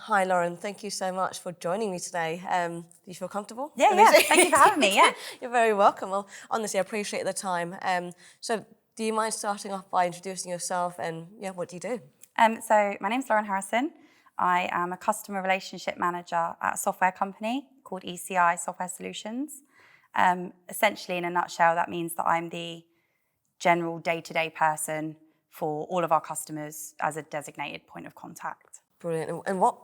Hi, Lauren. Thank you so much for joining me today. Do you feel comfortable? Yeah. Thank you for having me. Yeah. You're very welcome. Well, honestly, I appreciate the time. So, do you mind starting off by introducing yourself and what do you do? So my name's Lauren Harrison. I am a customer relationship manager at a software company called ECI Software Solutions. Essentially, in a nutshell, that means that I'm the general day-to-day person for all of our customers as a designated point of contact. Brilliant. And what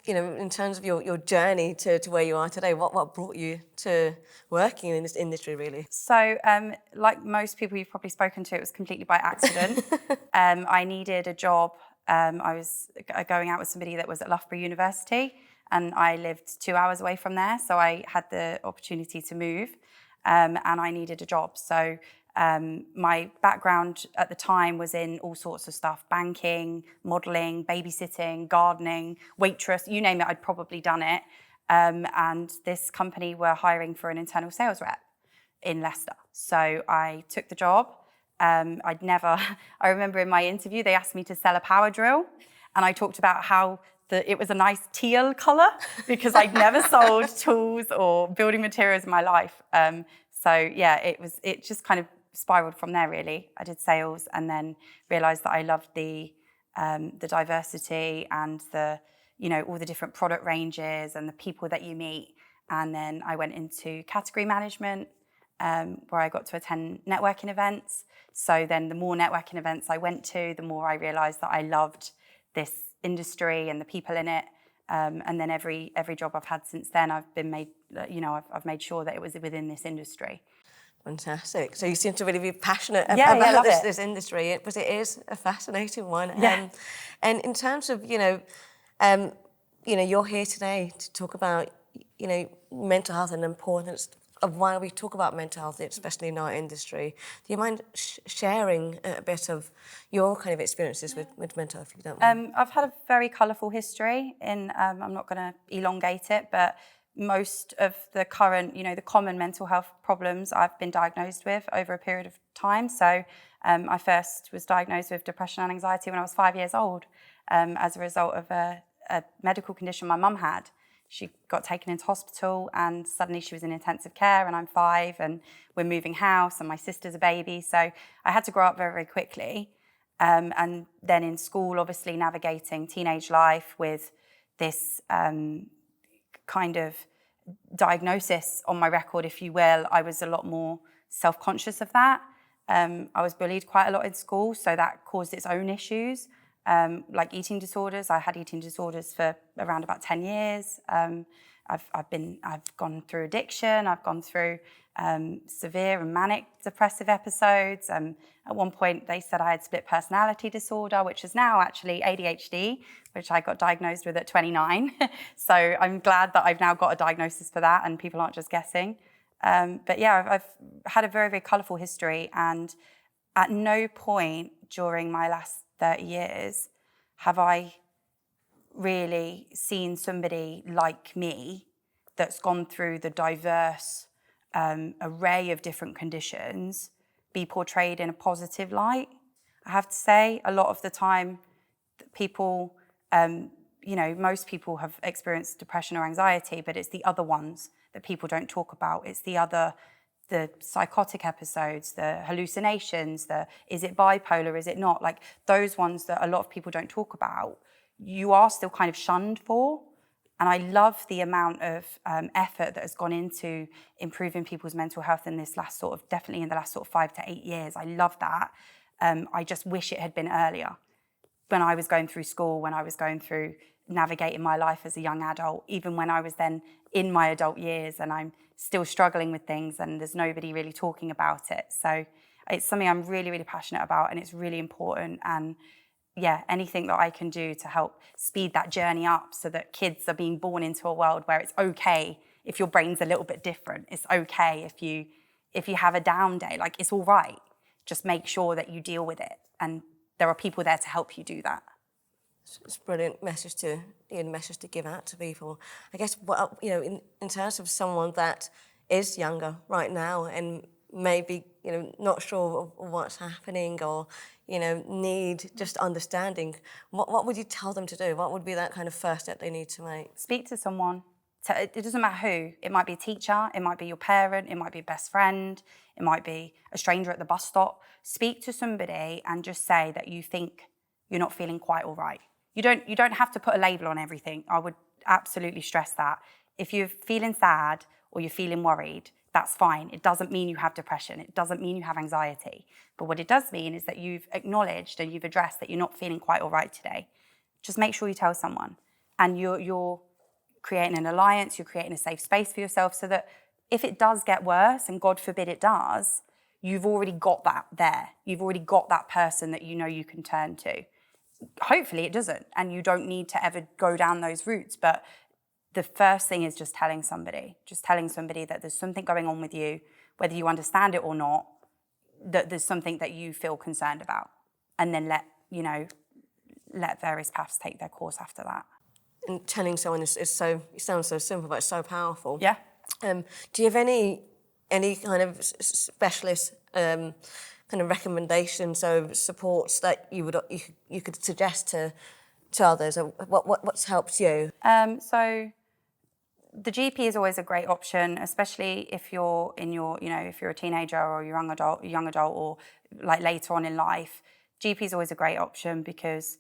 in terms of your journey to where you are today, what brought you to working in this industry, really? So, like most people you've probably spoken to, it was completely by accident. I needed a job. I was going out with somebody that was at Loughborough University, and I lived 2 hours away from there, so I had the opportunity to move, and I needed a job. So my background at the time was in all sorts of stuff: banking, modelling, babysitting, gardening, waitress, you name it, I'd probably done it. And this company were hiring for an internal sales rep in Leicester. So I took the job. I remember in my interview, they asked me to sell a power drill, and I talked about how it was a nice teal colour because I'd never sold tools or building materials in my life. So yeah, it just kind of spiraled from there, really. I did sales and then realised that I loved the diversity and all the different product ranges and the people that you meet. And then I went into category management, where I got to attend networking events. So then the more networking events I went to, the more I realised that I loved this industry and the people in it. And then every job I've had since then, I've made sure that it was within this industry. Fantastic. So you seem to really be passionate about this industry, but it is a fascinating one. Yeah. And in terms of, you're here today to talk about, mental health and the importance of why we talk about mental health, especially in our industry. Do you mind sharing a bit of your kind of experiences with mental health, if you don't mind? I've had a very colourful history I'm not going to elongate it, but most of the current, the common mental health problems I've been diagnosed with over a period of time. So I first was diagnosed with depression and anxiety when I was 5 years old, as a result of a medical condition my mum had. She got taken into hospital and suddenly she was in intensive care, and I'm 5 and we're moving house and my sister's a baby. So I had to grow up very, very quickly. And then in school, obviously navigating teenage life with this kind of diagnosis on my record, if you will, I was a lot more self-conscious of that. I was bullied quite a lot in school, so that caused its own issues. Like eating disorders. I had eating disorders for around about 10 years. I've gone through addiction. I've gone through severe and manic depressive episodes. At one point, they said I had split personality disorder, which is now actually ADHD, which I got diagnosed with at 29. So I'm glad that I've now got a diagnosis for that and people aren't just guessing. But yeah, I've had a very, very colourful history, and at no point during my last 30 years have I really seen somebody like me that's gone through the diverse array of different conditions be portrayed in a positive light. I have to say, a lot of the time, people, most people have experienced depression or anxiety, but it's the other ones that people don't talk about. It's the psychotic episodes, the hallucinations, is it bipolar, is it not? Like those ones that a lot of people don't talk about, you are still kind of shunned for. And I love the amount of effort that has gone into improving people's mental health in this definitely in the last 5 to 8 years. I love that. I just wish it had been earlier. When I was going through school, when I was going through navigating my life as a young adult, even when I was then in my adult years and I'm still struggling with things and there's nobody really talking about it. So it's something I'm really, really passionate about, and it's really important. And yeah, anything that I can do to help speed that journey up so that kids are being born into a world where it's okay if your brain's a little bit different. It's okay if you have a down day, like it's all right. Just make sure that you deal with it. And there are people there to help you do that. It's a brilliant message to give out to people. I guess in terms of someone that is younger right now and maybe, not sure of what's happening or, need just understanding, what would you tell them to do? What would be that kind of first step they need to make? Speak to someone. It doesn't matter who. It might be a teacher, it might be your parent, it might be a best friend, it might be a stranger at the bus stop. Speak to somebody and just say that you think you're not feeling quite all right. You don't have to put a label on everything. I would absolutely stress that. If you're feeling sad or you're feeling worried, that's fine. It doesn't mean you have depression. It doesn't mean you have anxiety. But what it does mean is that you've acknowledged and you've addressed that you're not feeling quite all right today. Just make sure you tell someone. And you're creating an alliance, you're creating a safe space for yourself so that if it does get worse, and God forbid it does, you've already got that there. You've already got that person that you know you can turn to. Hopefully it doesn't, and you don't need to ever go down those routes. But the first thing is just telling somebody that there's something going on with you, whether you understand it or not, that there's something that you feel concerned about. And then let various paths take their course after that. And telling someone is so, it sounds so simple, but it's so powerful. Yeah. Do you have any kind of specialist kind of recommendations or supports that you could suggest to others? Or what's helped you? So the GP is always a great option, especially if you're if you're a teenager or you're a young adult or like later on in life. GP is always a great option because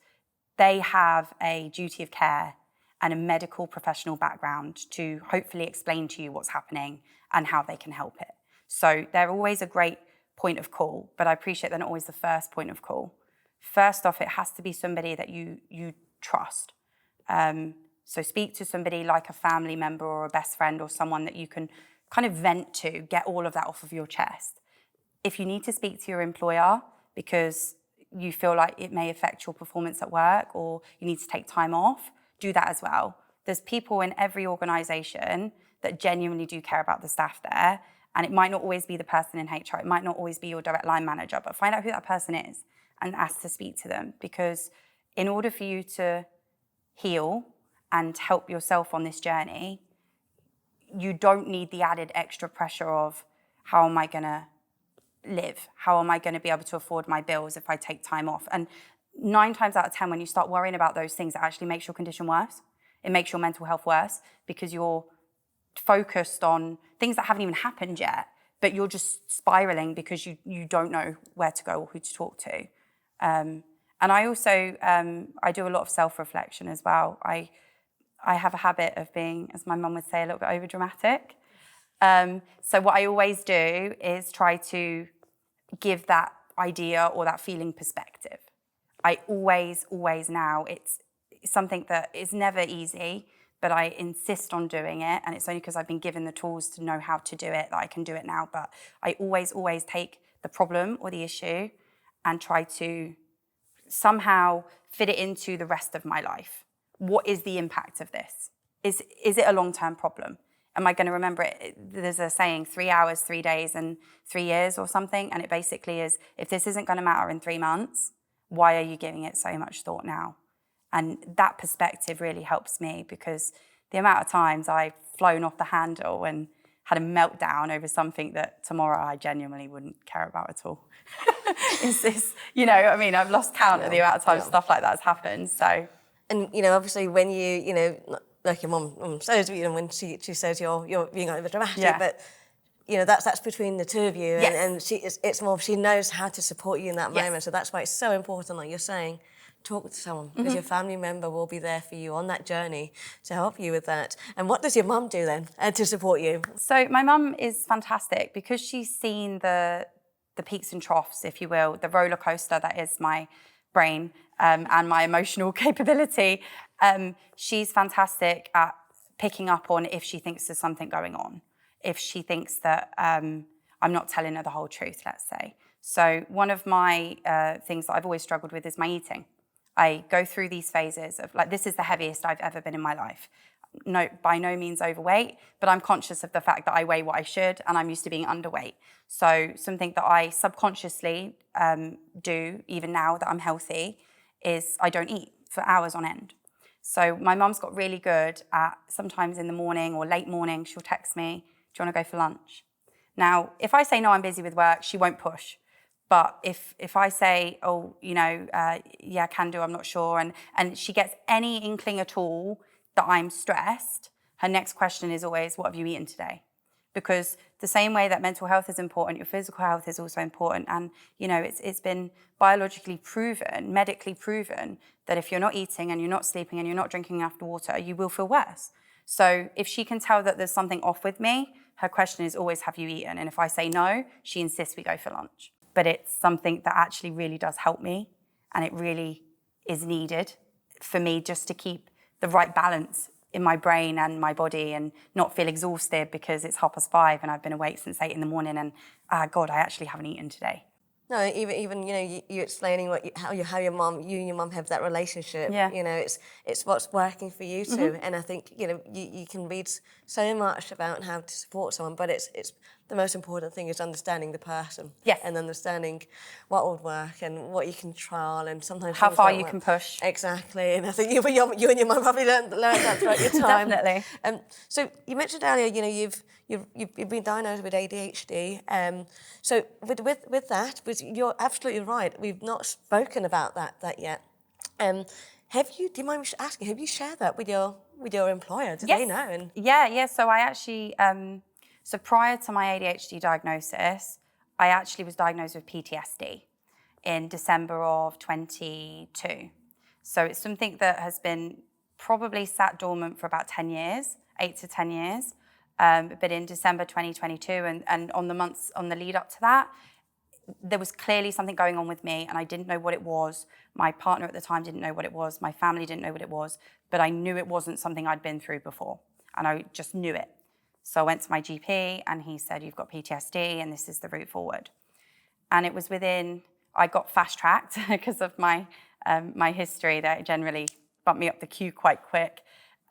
they have a duty of care and a medical professional background to hopefully explain to you what's happening and how they can help it. So they're always a great point of call, but I appreciate they're not always the first point of call. First off, it has to be somebody that you trust. So speak to somebody like a family member or a best friend or someone that you can kind of vent to, get all of that off of your chest. If you need to speak to your employer because you feel like it may affect your performance at work or you need to take time off, do that as well. There's people in every organisation that genuinely do care about the staff there, and it might not always be the person in HR, it might not always be your direct line manager, but find out who that person is and ask to speak to them, because in order for you to heal and help yourself on this journey, you don't need the added extra pressure of how am I going to live? How am I going to be able to afford my bills if I take time off? And 9 times out of 10, when you start worrying about those things, it actually makes your condition worse. It makes your mental health worse because you're focused on things that haven't even happened yet, but you're just spiraling because you don't know where to go or who to talk to. And I also, I do a lot of self-reflection as well. I have a habit of being, as my mum would say, a little bit overdramatic. So what I always do is try to give that idea or that feeling perspective. I always now, it's something that is never easy, but I insist on doing it. And it's only because I've been given the tools to know how to do it that I can do it now. But I always take the problem or the issue and try to somehow fit it into the rest of my life. What is the impact of this? Is it a long-term problem? Am I going to remember it? There's a saying, 3 hours, 3 days, and 3 years or something. And it basically is, if this isn't going to matter in 3 months, why are you giving it so much thought now? And that perspective really helps me, because the amount of times I've flown off the handle and had a meltdown over something that tomorrow I genuinely wouldn't care about at all. Is this, I've lost count of the amount of times stuff like that has happened. So, and obviously when like your mum says, when she says you're being over dramatic, but that's between the two of you, yes. and it's more, she knows how to support you in that yes. moment. So that's why it's so important, like you're saying, talk to someone, because your family member will be there for you on that journey to help you with that. And what does your mum do then to support you? So my mum is fantastic because she's seen the peaks and troughs, if you will, the roller coaster that is my brain and my emotional capability. She's fantastic at picking up on if she thinks there's something going on, if she thinks that I'm not telling her the whole truth, let's say. So one of my things that I've always struggled with is my eating. I go through these phases of, like, this is the heaviest I've ever been in my life. No, by no means overweight, but I'm conscious of the fact that I weigh what I should, and I'm used to being underweight. So something that I subconsciously do, even now that I'm healthy, is I don't eat for hours on end. So my mum's got really good at, sometimes in the morning or late morning, she'll text me, do you want to go for lunch? Now, if I say, no, I'm busy with work, she won't push. But if I say, oh, yeah, can do, I'm not sure, and she gets any inkling at all that I'm stressed, her next question is always, what have you eaten today? Because the same way that mental health is important, your physical health is also important. And, it's been biologically proven, medically proven, that if you're not eating and you're not sleeping and you're not drinking enough water, you will feel worse. So if she can tell that there's something off with me, her question is always, have you eaten? And if I say no, she insists we go for lunch. But it's something that actually really does help me, and it really is needed for me just to keep the right balance in my brain and my body and not feel exhausted because it's 5:30 and I've been awake since 8 a.m. and God, I actually haven't eaten today. No, even you explaining how your mum, you and your mum have that relationship. Yeah. It's what's working for you too. And I think you can read so much about how to support someone, but it's the most important thing is understanding the person. Yes. And understanding what would work and what you can trial, and sometimes How things far won't you work. can push. Exactly. And I think you and your mum probably learned that throughout your time. Definitely. So you mentioned earlier, you've been diagnosed with ADHD. So with that, you're absolutely right. We've not spoken about that yet. Do you mind me asking? Have you shared that with your employer? Do they know? And Yeah. So I actually, so prior to my ADHD diagnosis, I actually was diagnosed with PTSD in December of 22. So it's something that has been probably sat dormant for about 10 years, 8 to 10 years. But in December 2022 and on the lead up to that, there was clearly something going on with me and I didn't know what it was. My partner at the time didn't know what it was. My family didn't know what it was, but I knew it wasn't something I'd been through before. And I just knew it. So I went to my GP and he said, you've got PTSD and this is the route forward. And it was I got fast-tracked because of my history that generally bumped me up the queue quite quick.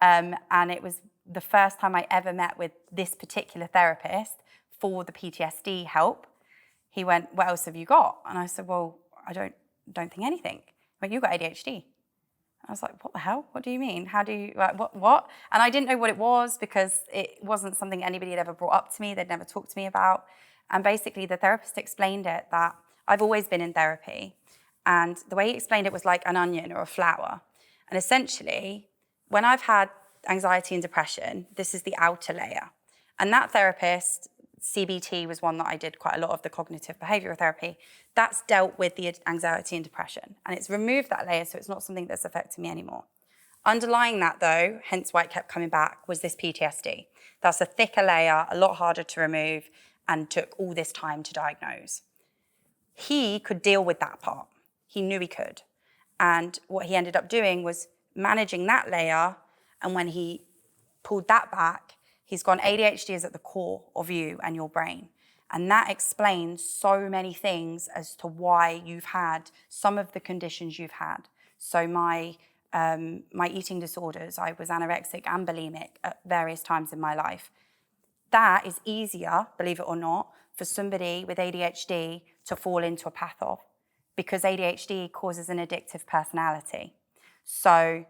And it was the first time I ever met with this particular therapist for the PTSD help. He went, what else have you got? And I said, well, I don't think anything. He went, you got ADHD. I was like, what the hell? What do you mean? How do you, what? And I didn't know what it was because it wasn't something anybody had ever brought up to me. They'd never talked to me about. And basically the therapist explained it that I've always been in therapy. And the way he explained it was like an onion or a flower. And essentially, when I've had anxiety and depression, this is the outer layer. And that therapist, CBT was one that I did quite a lot of, the cognitive behavioral therapy, that's dealt with the anxiety and depression. And it's removed that layer, so it's not something that's affecting me anymore. Underlying that though, hence why it kept coming back, was this PTSD. That's a thicker layer, a lot harder to remove, and took all this time to diagnose. He could deal with that part. He knew he could. And what he ended up doing was managing that layer, and when he pulled that back, he's gone, ADHD is at the core of you and your brain. And that explains so many things as to why you've had some of the conditions you've had. So my eating disorders, I was anorexic and bulimic at various times in my life. That is easier, believe it or not, for somebody with ADHD to fall into a path of, because ADHD causes an addictive personality. So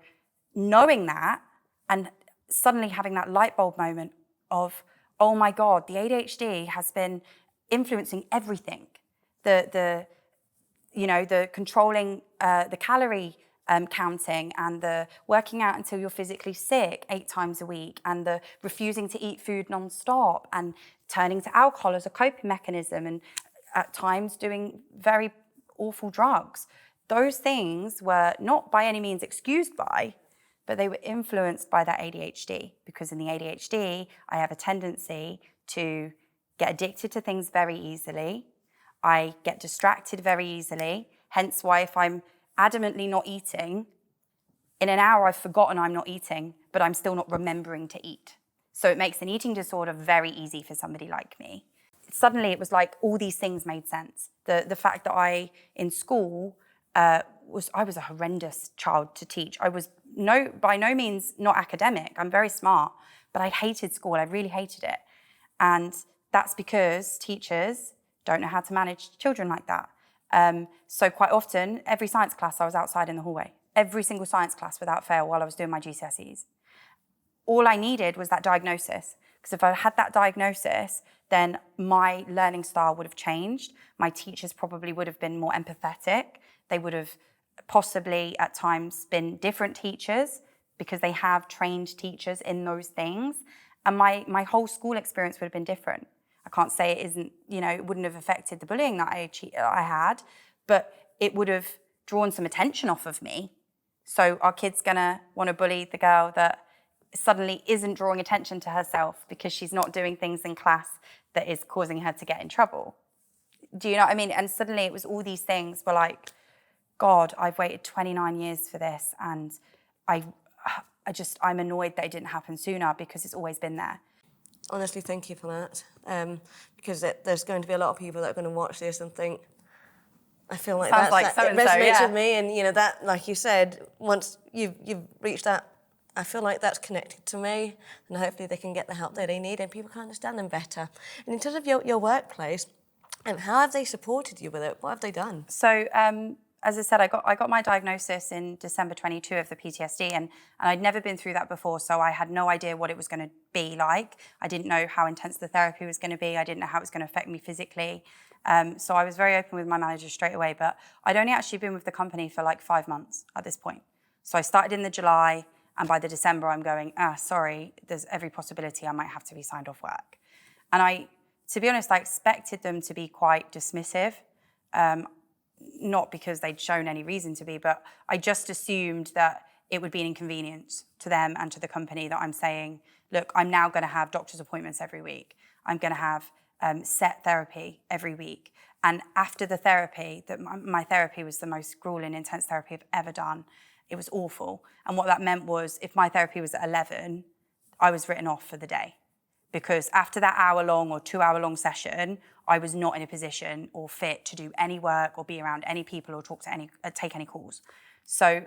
knowing that and suddenly having that light bulb moment of, oh my God, the ADHD has been influencing everything. The controlling the calorie counting and the working out until you're physically sick 8 times a week and the refusing to eat food non-stop and turning to alcohol as a coping mechanism and at times doing very awful drugs. Those things were not by any means excused by, but they were influenced by that ADHD, because in the ADHD, I have a tendency to get addicted to things very easily. I get distracted very easily, hence why if I'm adamantly not eating, in an hour I've forgotten I'm not eating, but I'm still not remembering to eat. So it makes an eating disorder very easy for somebody like me. Suddenly it was like all these things made sense. The fact that in school, I was a horrendous child to teach. I was by no means not academic. I'm very smart, but I hated school. I really hated it. And that's because teachers don't know how to manage children like that. So quite often, every science class, I was outside in the hallway. Every single science class without fail while I was doing my GCSEs. All I needed was that diagnosis. Because if I had that diagnosis, then my learning style would have changed. My teachers probably would have been more empathetic. They would have possibly at times been different teachers because they have trained teachers in those things. And my whole school experience would have been different. I can't say it isn't, it wouldn't have affected the bullying that I had, but it would have drawn some attention off of me. So our kid's gonna want to bully the girl that suddenly isn't drawing attention to herself because she's not doing things in class that is causing her to get in trouble. Do you know what I mean? And suddenly it was all these things were like, God, I've waited 29 years for this, and I'm annoyed that it didn't happen sooner because it's always been there. Honestly, thank you for that. Because there's going to be a lot of people that are going to watch this and think, I feel like Sounds like it so-and-so, resonates yeah. with me, and that, like you said, once you've reached that, I feel like that's connected to me, and hopefully they can get the help that they need and people can understand them better. And in terms of your workplace, how have they supported you with it? What have they done? So, as I said, I got my diagnosis in December 22 of the PTSD, and I'd never been through that before, so I had no idea what it was going to be like. I didn't know how intense the therapy was going to be. I didn't know how it was going to affect me physically. So I was very open with my manager straight away, but I'd only actually been with the company for like 5 months at this point. So I started in the July, and by the December, I'm going, sorry, there's every possibility I might have to be signed off work. And to be honest, I expected them to be quite dismissive, not because they'd shown any reason to be, but I just assumed that it would be an inconvenience to them and to the company that I'm saying, look, I'm now going to have doctor's appointments every week. I'm going to have set therapy every week. And after the therapy, my therapy was the most grueling, intense therapy I've ever done. It was awful. And what that meant was if my therapy was at 11, I was written off for the day. Because after that hour-long or 2-hour-long session, I was not in a position or fit to do any work or be around any people or take any calls. So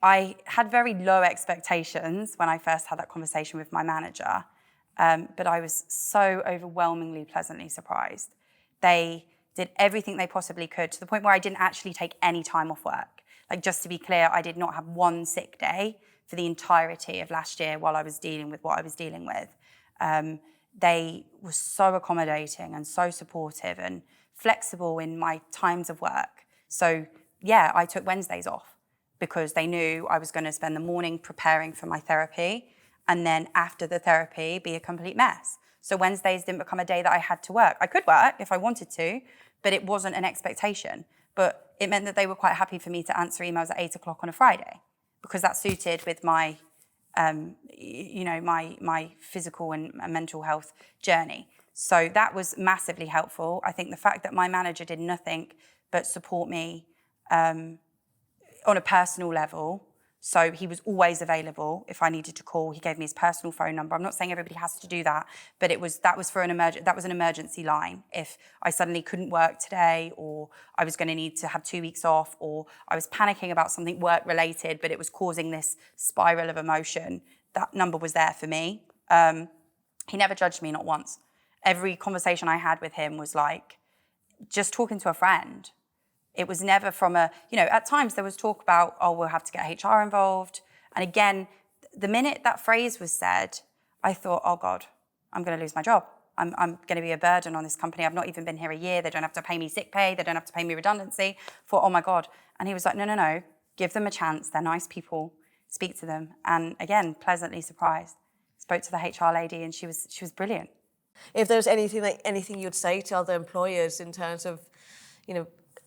I had very low expectations when I first had that conversation with my manager, but I was so overwhelmingly pleasantly surprised. They did everything they possibly could to the point where I didn't actually take any time off work. Like, just to be clear, I did not have one sick day for the entirety of last year while I was dealing with what I was dealing with. They were so accommodating and so supportive and flexible in my times of work. So yeah, I took Wednesdays off because they knew I was going to spend the morning preparing for my therapy and then after the therapy be a complete mess. So Wednesdays didn't become a day that I had to work. I could work if I wanted to, but it wasn't an expectation. But it meant that they were quite happy for me to answer emails at 8 o'clock on a Friday because that suited with my my physical and mental health journey. So that was massively helpful. I think the fact that my manager did nothing but support me on a personal level. So he was always available if I needed to call. He gave me his personal phone number. I'm not saying everybody has to do that, but that was an emergency line. If I suddenly couldn't work today, or I was going to need to have 2 weeks off, or I was panicking about something work related, but it was causing this spiral of emotion, that number was there for me. He never judged me, not once. Every conversation I had with him was like just talking to a friend. It was never from at times there was talk about, we'll have to get HR involved. And again, the minute that phrase was said, I thought, oh God, I'm going to lose my job. I'm going to be a burden on this company. I've not even been here a year. They don't have to pay me sick pay. They don't have to pay me redundancy. For oh my God. And he was like, no, give them a chance. They're nice people. Speak to them. And again, pleasantly surprised. Spoke to the HR lady and she was brilliant. If there's anything you'd say to other employers in terms of,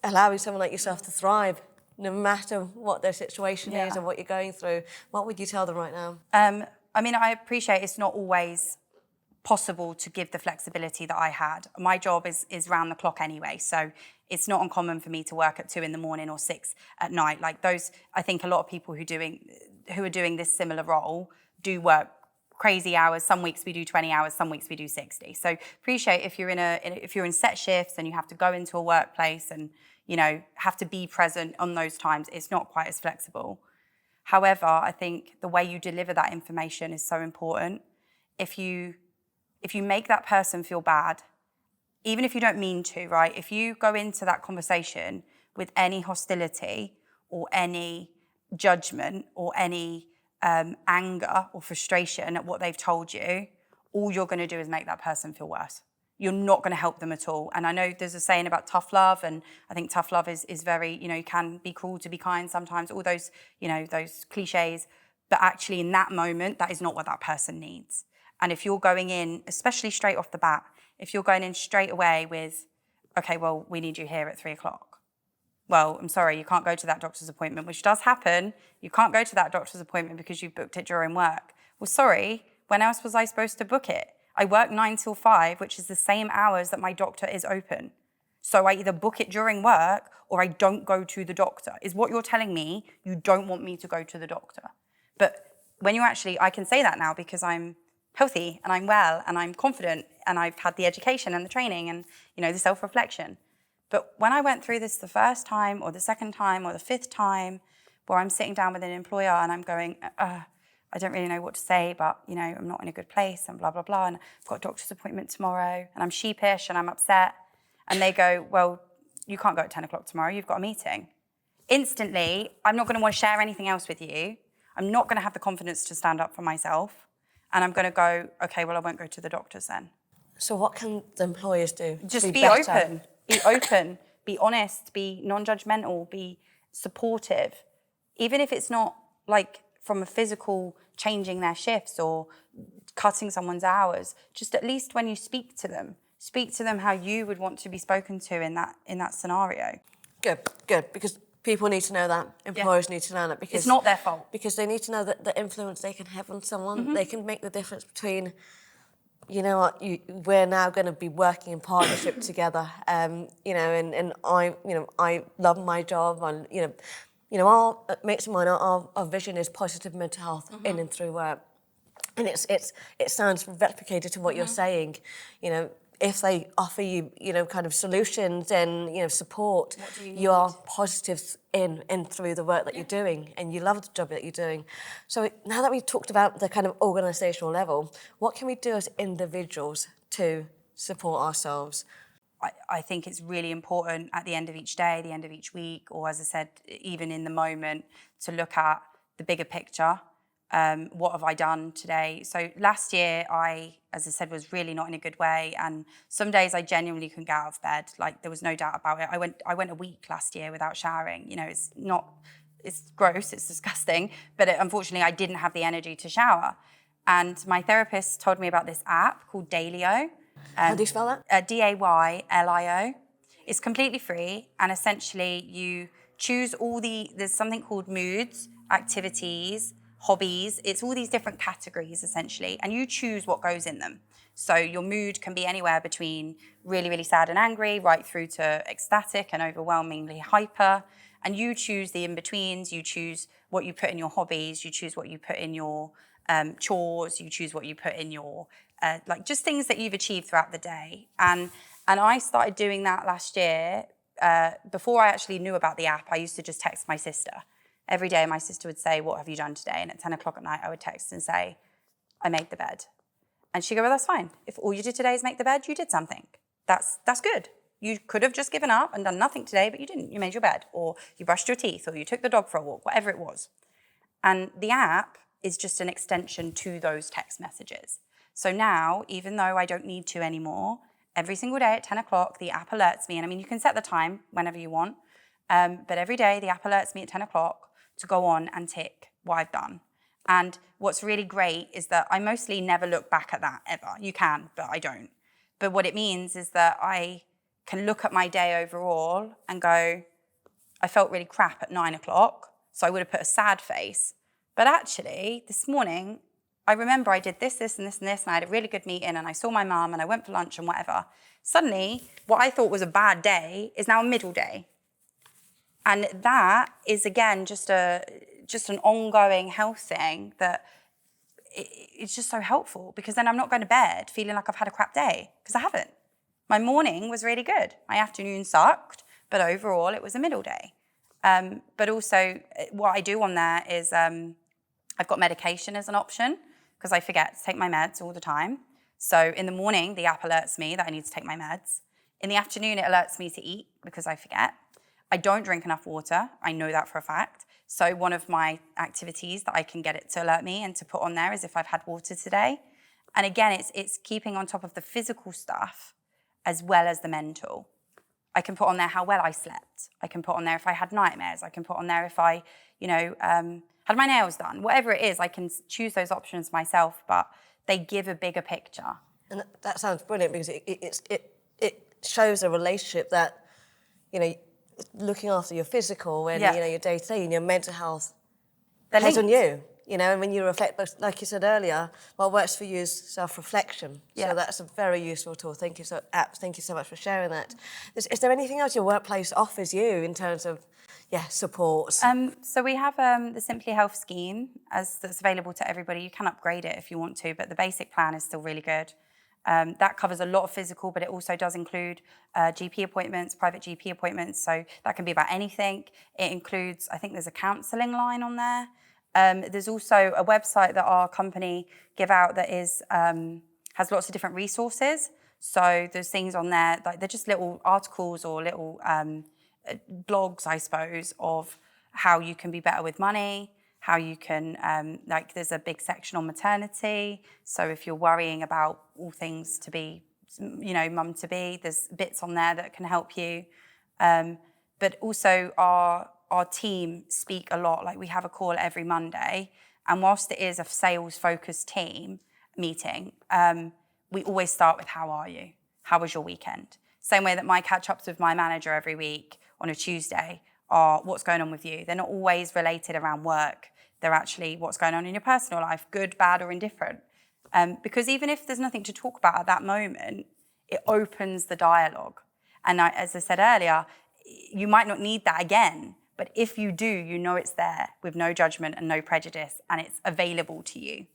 allowing someone like yourself to thrive, no matter what their situation is and what you're going through, what would you tell them right now? I appreciate it's not always possible to give the flexibility that I had. My job is round the clock anyway, so it's not uncommon for me to work at 2 a.m. or 6 at night. Like those, I think a lot of people who are doing this similar role do work crazy hours. Some weeks we do 20 hours, some weeks we do 60. So appreciate if you're in set shifts and you have to go into a workplace and have to be present on those times, it's not quite as flexible. However, I think the way you deliver that information is so important. If you make that person feel bad, even if you don't mean to, right? If you go into that conversation with any hostility or any judgment or any anger or frustration at what they've told you, all you're going to do is make that person feel worse. You're not going to help them at all. And I know there's a saying about tough love, and I think tough love is very, you can be cruel to be kind sometimes, all those, those cliches. But actually in that moment, that is not what that person needs. And if you're going in, especially straight off the bat, if you're going in straight away with, okay, well, we need you here at 3:00. Well, I'm sorry, you can't go to that doctor's appointment, which does happen. You can't go to that doctor's appointment because you booked it during work. Well, sorry, when else was I supposed to book it? I work 9 till 5, which is the same hours that my doctor is open. So I either book it during work or I don't go to the doctor. Is what you're telling me you don't want me to go to the doctor? But when you actually, I can say that now because I'm healthy and I'm well and I'm confident and I've had the education and the training and, the self-reflection. But when I went through this the first time or the second time or the fifth time, where I'm sitting down with an employer and I'm going, I don't really know what to say, but, I'm not in a good place and blah, blah, blah. And I've got a doctor's appointment tomorrow and I'm sheepish and I'm upset. And they go, well, you can't go at 10:00 tomorrow. You've got a meeting. Instantly, I'm not going to want to share anything else with you. I'm not going to have the confidence to stand up for myself. And I'm going to go, okay, well, I won't go to the doctors then. So what can the employers do? Just be open. Be open. Be honest. Be non-judgmental. Be supportive. Even if it's not like from a physical changing their shifts or cutting someone's hours, just at least when you speak to them how you would want to be spoken to in that scenario. Good, because people need to know that. Employers need to know that. Because it's not their fault. Because they need to know that the influence they can have on someone, they can make the difference between, you know what, we're now going to be working in partnership together, and I love my job, and our mates of mine, our vision is positive mental health in and through work, and it sounds replicated to what you're saying, If they offer you, kind of solutions and, support, you are positive in through the work that you're doing, and you love the job that you're doing. So now that we've talked about the kind of organisational level, what can we do as individuals to support ourselves? I think it's really important at the end of each day, the end of each week, or as I said, even in the moment, to look at the bigger picture. What have I done today? So last year, as I said, was really not in a good way. And some days I genuinely couldn't get out of bed. Like, there was no doubt about it. I went a week last year without showering. It's gross, it's disgusting. But unfortunately, I didn't have the energy to shower. And my therapist told me about this app called Daylio. How do you spell that? Daylio. It's completely free. And essentially, you choose there's something called moods, activities, hobbies. It's all these different categories, essentially, and you choose what goes in them. So your mood can be anywhere between really, really sad and angry, right through to ecstatic and overwhelmingly hyper. And you choose the in-betweens, you choose what you put in your hobbies, you choose what you put in your chores, you choose what you put in your, just things that you've achieved throughout the day. And I started doing that last year. Before I actually knew about the app, I used to just text my sister. Every day, my sister would say, what have you done today? And at 10:00 at night, I would text and say, I made the bed. And she'd go, well, that's fine. If all you did today is make the bed, you did something. That's good. You could have just given up and done nothing today, but you didn't. You made your bed, or you brushed your teeth, or you took the dog for a walk, whatever it was. And the app is just an extension to those text messages. So now, even though I don't need to anymore, every single day at 10:00, the app alerts me. And I mean, you can set the time whenever you want. But every day, the app alerts me at 10:00 to go on and tick what I've done. And what's really great is that I mostly never look back at that ever. You can, but I don't. But what it means is that I can look at my day overall and go, I felt really crap at 9:00, so I would have put a sad face. But actually, this morning, I remember I did this, this, and this, and this, and I had a really good meeting, and I saw my mum, and I went for lunch and whatever. Suddenly, what I thought was a bad day is now a middle day. And that is, again, just an ongoing health thing that it's just so helpful, because then I'm not going to bed feeling like I've had a crap day, because I haven't. My morning was really good. My afternoon sucked, but overall it was a middle day. But also what I do on there is I've got medication as an option, because I forget to take my meds all the time. So in the morning, the app alerts me that I need to take my meds. In the afternoon, it alerts me to eat, because I forget. I don't drink enough water. I know that for a fact. So one of my activities that I can get it to alert me and to put on there is if I've had water today. And again, it's keeping on top of the physical stuff as well as the mental. I can put on there how well I slept. I can put on there if I had nightmares. I can put on there if I, had my nails done. Whatever it is, I can choose those options myself, but they give a bigger picture. And that sounds brilliant, because it shows a relationship that, looking after your physical and, your day-to-day and your mental health depends on you. And when you reflect, like you said earlier, what works for you is self-reflection. Yeah. So that's a very useful tool. Thank you so much for sharing that. Is there anything else your workplace offers you in terms of, support? So we have the Simply Health scheme that's available to everybody. You can upgrade it if you want to, but the basic plan is still really good. That covers a lot of physical, but it also does include GP appointments, private GP appointments. So that can be about anything. It includes, I think there's a counselling line on there. There's also a website that our company give out that has lots of different resources. So there's things on there, like they're just little articles or little blogs, I suppose, of how you can be better with money, how you can, there's a big section on maternity. So if you're worrying about all things to be, mum to be, there's bits on there that can help you. But also our team speak a lot. Like we have a call every Monday, and whilst it is a sales-focused team meeting, we always start with, how are you? How was your weekend? Same way that my catch-ups with my manager every week on a Tuesday are, what's going on with you? They're not always related around work. They're actually what's going on in your personal life, good, bad, or indifferent. Because even if there's nothing to talk about at that moment, it opens the dialogue. And as I said earlier, you might not need that again, but if you do, it's there with no judgment and no prejudice, and it's available to you.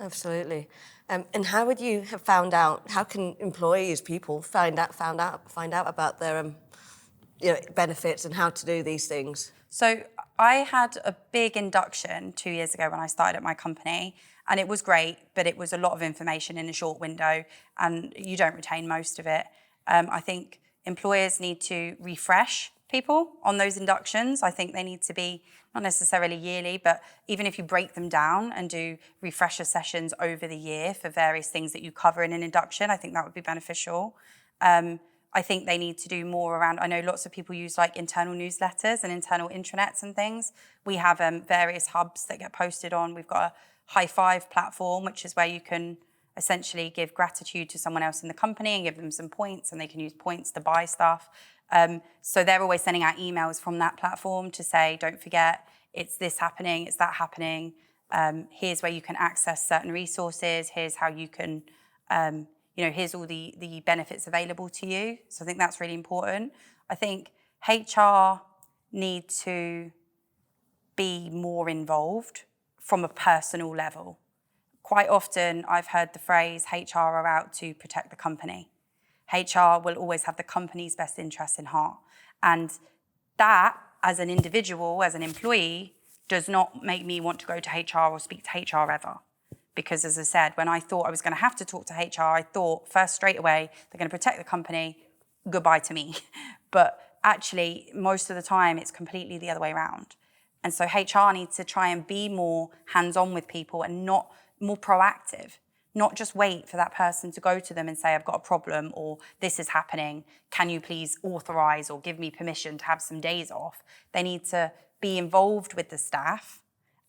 Absolutely. And how would you have found out? How can employees, people, find out about their benefits and how to do these things? So I had a big induction 2 years ago when I started at my company, and it was great, but it was a lot of information in a short window, and you don't retain most of it. I think employers need to refresh people on those inductions. I think they need to be not necessarily yearly, but even if you break them down and do refresher sessions over the year for various things that you cover in an induction, I think that would be beneficial. I think they need to do more around, I know lots of people use like internal newsletters and internal intranets and things. We have various hubs that get posted on. We've got a high five platform, which is where you can essentially give gratitude to someone else in the company and give them some points, and they can use points to buy stuff. So they're always sending out emails from that platform to say, don't forget, it's this happening, it's that happening. Here's where you can access certain resources. Here's how you can, here's all the benefits available to you. So I think that's really important. I think HR need to be more involved from a personal level. Quite often I've heard the phrase, HR are out to protect the company. HR will always have the company's best interests in heart. And that, as an individual, as an employee, does not make me want to go to HR or speak to HR ever. Because as I said, when I thought I was going to have to talk to HR, I thought first straight away, they're going to protect the company, goodbye to me. But actually, most of the time, it's completely the other way around. And so HR needs to try and be more hands-on with people and not more proactive. Not just wait for that person to go to them and say, I've got a problem, or this is happening. Can you please authorize or give me permission to have some days off? They need to be involved with the staff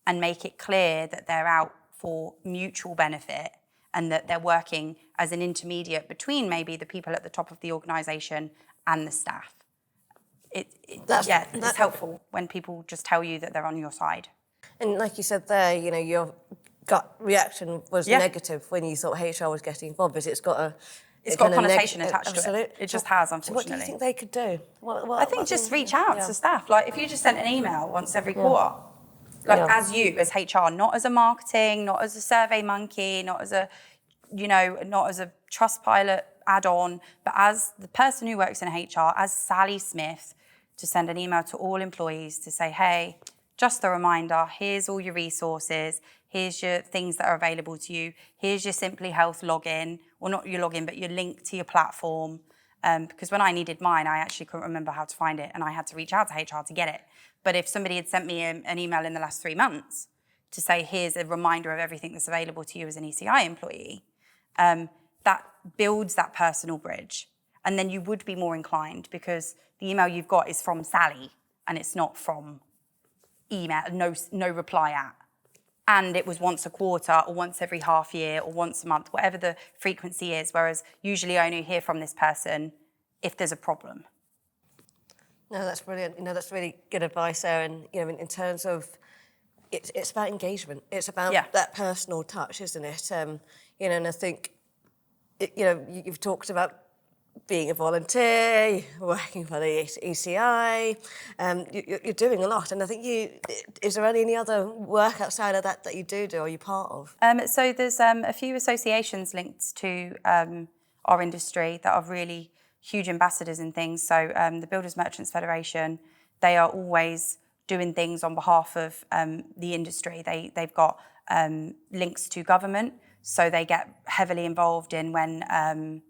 and make it clear that they're out for mutual benefit and that they're working as an intermediate between maybe the people at the top of the organization and the staff. It's helpful when people just tell you that they're on your side. And like you said there, your gut reaction was negative when you thought HR was getting involved, because it's got a connotation attached to it. It just has, unfortunately. So what do you think they could do? I think just reach out to staff. Like if you just sent an email once every quarter, as you, as HR, not as a marketing, not as a survey monkey, not as a Trustpilot add-on, but as the person who works in HR, as Sally Smith, to send an email to all employees to say, hey, just a reminder, here's all your resources, here's your things that are available to you, here's your Simply Health login, or not your login, but your link to your platform. Because when I needed mine, I actually couldn't remember how to find it, and I had to reach out to HR to get it. But if somebody had sent me an email in the last 3 months to say, here's a reminder of everything that's available to you as an ECI employee, that builds that personal bridge. And then you would be more inclined because the email you've got is from Sally and it's not from email, no reply at. And it was once a quarter or once every half year or once a month, whatever the frequency is. Whereas usually I only hear from this person if there's a problem. No, that's brilliant. You know, that's really good advice there. And, you know, in terms of, it's about engagement. It's about that personal touch, isn't it? You know, and I think, you know, you've talked about being a volunteer, working for the ECI, you're doing a lot. And I think is there any other work outside of that you do, or are you part of? So there's a few associations linked to our industry that are really huge ambassadors in things. So the Builders Merchants Federation, they are always doing things on behalf of the industry. They've got links to government, so they get heavily involved in when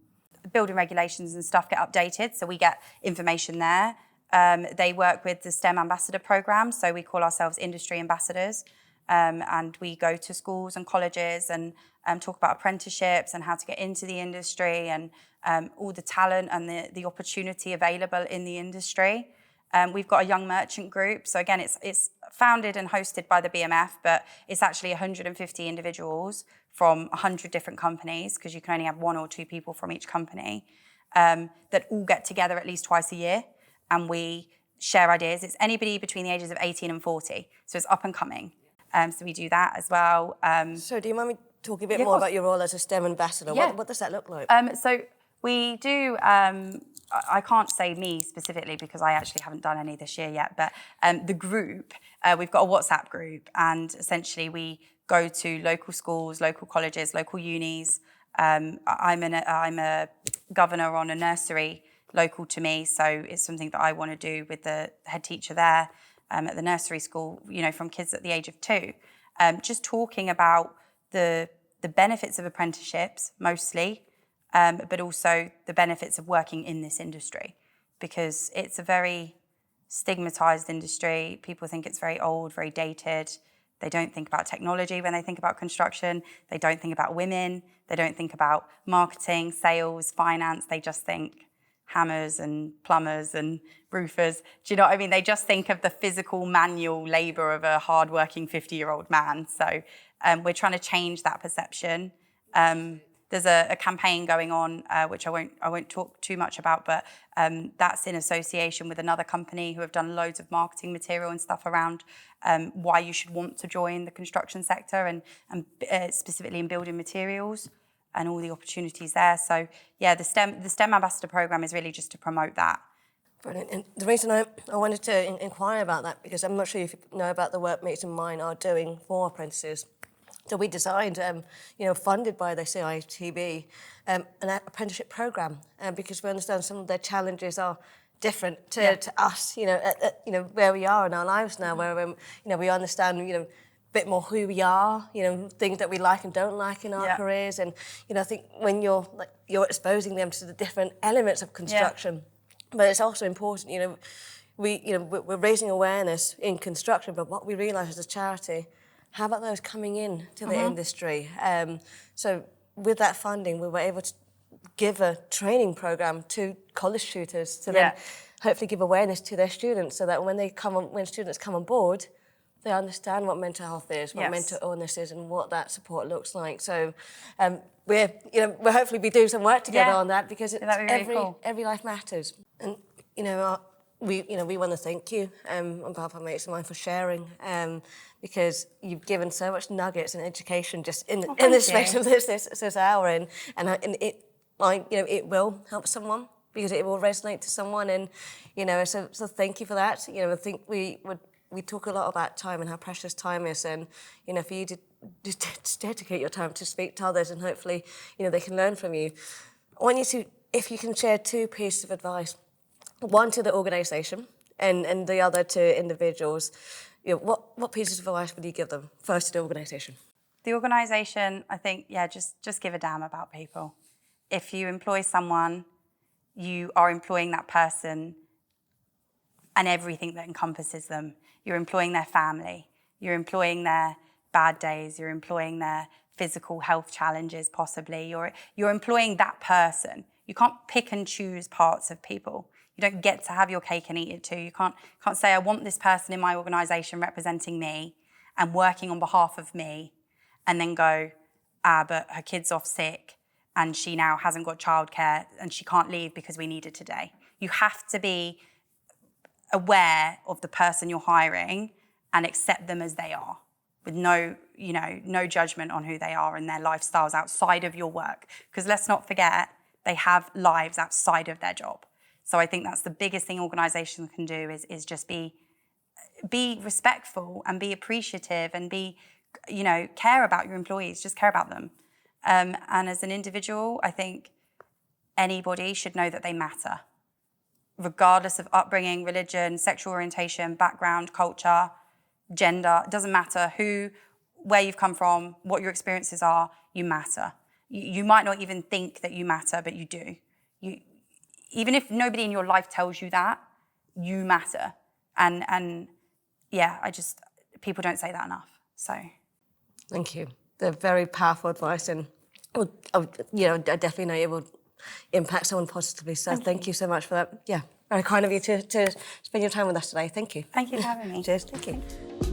building regulations and stuff get updated, so we get information there. They work with the STEM Ambassador Programme, so we call ourselves industry ambassadors, and we go to schools and colleges and talk about apprenticeships and how to get into the industry and all the talent and the opportunity available in the industry. We've got a young merchant group, so again, it's founded and hosted by the BMF, but it's actually 150 individuals from 100 different companies, because you can only have 1 or 2 people from each company, that all get together at least twice a year, and we share ideas. It's anybody between the ages of 18 and 40, so it's up and coming. So we do that as well. So do you mind me talking a bit more about your role as a STEM ambassador? Yeah. What does that look like? So we do, I can't say me specifically because I actually haven't done any this year yet, but the group, we've got a WhatsApp group, and essentially we go to local schools, local colleges, local unis. I'm a governor on a nursery local to me, so it's something that I want to do with the head teacher there at the nursery school, you know, from kids at the age of 2. Just talking about the benefits of apprenticeships mostly, but also the benefits of working in this industry, because it's a very stigmatized industry. People think it's very old, very dated. They don't think about technology when they think about construction. They don't think about women. They don't think about marketing, sales, finance. They just think hammers and plumbers and roofers. Do you know what I mean? They just think of the physical manual labor of a hardworking 50-year-old man. So we're trying to change that perception. There's a campaign going on, which I won't talk too much about, but that's in association with another company who have done loads of marketing material and stuff around why you should want to join the construction sector and specifically in building materials and all the opportunities there. So yeah, the STEM Ambassador Programme is really just to promote that. Brilliant. And the reason I wanted to inquire about that, because I'm not sure if you know about the work Mates and Mine are doing for apprentices. So we designed, funded by the CITB, an apprenticeship programme, because we understand some of their challenges are different to us, where we are in our lives now, where we understand, a bit more who we are, things that we like and don't like in our careers, and I think when you're exposing them to the different elements of construction, but it's also important, we're raising awareness in construction, but what we realise as a charity, how about those coming in to the industry? So with that funding, we were able to give a training programme to college tutors to then hopefully give awareness to their students, so that when students come on board, they understand what mental health is, what mental illness is, and what that support looks like. So we'll hopefully be doing some work together on that, because every life matters. And we want to thank you on behalf of Mates of Mine for sharing, because you've given so much nuggets and education just in this space of this hour, and it will help someone, because it will resonate to someone, and so thank you for that. I think we talk a lot about time and how precious time is, and for you to just dedicate your time to speak to others, and hopefully they can learn from you. I want you to, if you can share 2 pieces of advice, one to the organisation and the other to individuals. What pieces of advice would you give them? First to the organisation. The organisation, I think, just give a damn about people. If you employ someone, you are employing that person and everything that encompasses them. You're employing their family. You're employing their bad days, you're employing their physical health challenges possibly, you're employing that person. You can't pick and choose parts of people. You don't get to have your cake and eat it too. You can't say, I want this person in my organisation representing me and working on behalf of me, and then go, but her kid's off sick and she now hasn't got childcare and she can't leave because we need her today. You have to be aware of the person you're hiring and accept them as they are, with no judgment on who they are and their lifestyles outside of your work. Because let's not forget, they have lives outside of their job. So I think that's the biggest thing organisations can do is just be respectful and be appreciative and care about your employees, just care about them. And as an individual, I think anybody should know that they matter, regardless of upbringing, religion, sexual orientation, background, culture, gender. It doesn't matter where you've come from, what your experiences are, you matter. You might not even think that you matter, but you do. Even if nobody in your life tells you that, you matter. And yeah, people don't say that enough, so. Thank you. They're very powerful advice, and I definitely know it will impact someone positively. So thank you so much for that. Yeah, very kind of you to spend your time with us today. Thank you. Thank you for having me. Cheers. Thank you.